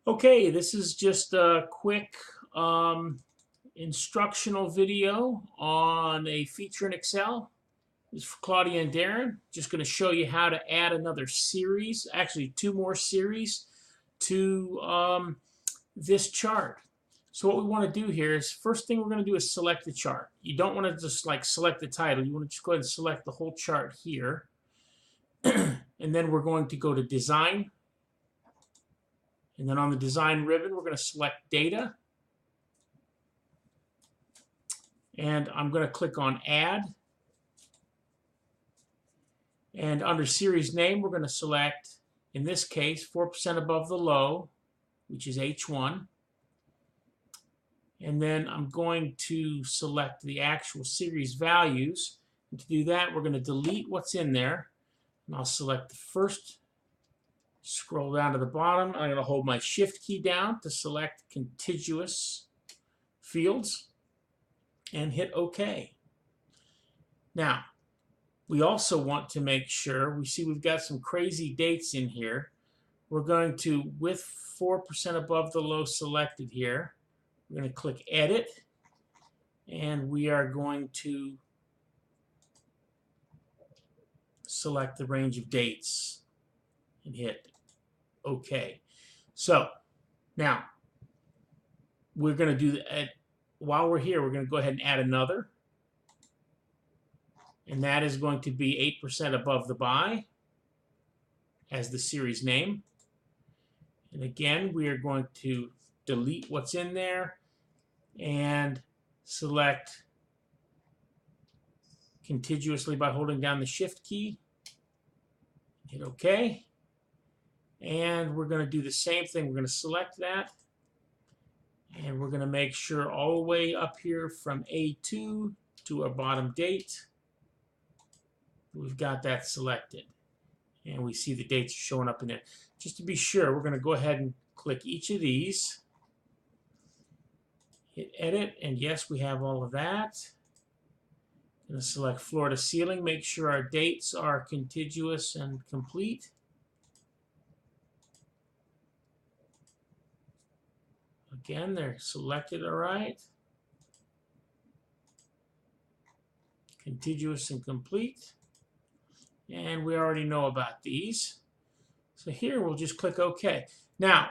Okay, this is just a quick instructional video on a feature in Excel. This is for Claudia and Darren. Just going to show you how to add another series, actually two more series to this chart. So what we want to do here is, first thing we're going to do is select the chart. You don't want to just like select the title. You want to just go ahead and select the whole chart here. And then we're going to go to Design. And then on the design ribbon, we're going to select data. And I'm going to click on add. And under series name, we're going to select, in this case, 4% above the low, which is H1. And then I'm going to select the actual series values. And to do that, we're going to delete what's in there. And I'll select the first. Scroll down to the bottom. I'm going to hold my shift key down to select contiguous fields and hit OK. Now, we also want to make sure, we see we've got some crazy dates in here. We're going to, with 4% above the low selected here, we're going to click Edit, and we are going to select the range of dates and hit OK. So now we're going to do that. While we're here, we're going to go ahead and add another. And that is going to be 8% above the buy as the series name. And again, we are going to delete what's in there and select contiguously by holding down the shift key. Hit OK. And we're going to do the same thing. We're going to select that. And we're going to make sure all the way up here from A2 to our bottom date, we've got that selected. And we see the dates showing up in there. Just to be sure, we're going to go ahead and click each of these. Hit Edit. And yes, we have all of that. Going to select floor to ceiling. Make sure our dates are contiguous and complete. Again, they're selected all right. Contiguous and complete. And we already know about these. So here we'll just click OK. Now,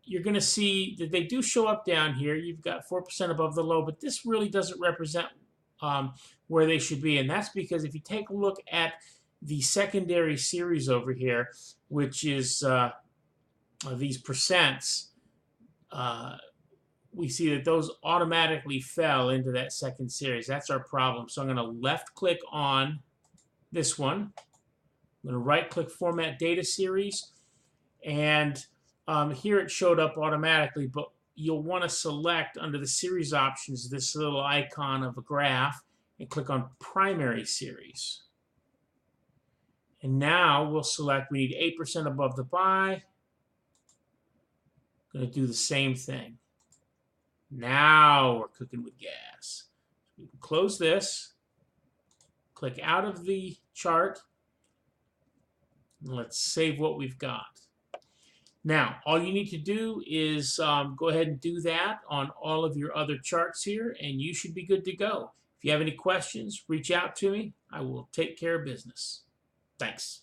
you're going to see that they do show up down here. You've got 4% above the low, but this really doesn't represent where they should be. And that's because if you take a look at the secondary series over here, which is these percents, we see that those automatically fell into that second series. That's our problem. So I'm going to left click on this one. I'm going to right click Format Data Series. And here it showed up automatically, but you'll want to select under the series options this little icon of a graph and click on Primary Series. And now we'll select, we need 8% above the buy. Going to do the same thing. Now we're cooking with gas. We can close this, click out of the chart, and let's save what we've got. Now, all you need to do is go ahead and do that on all of your other charts here, and you should be good to go. If you have any questions, reach out to me. I will take care of business. Thanks.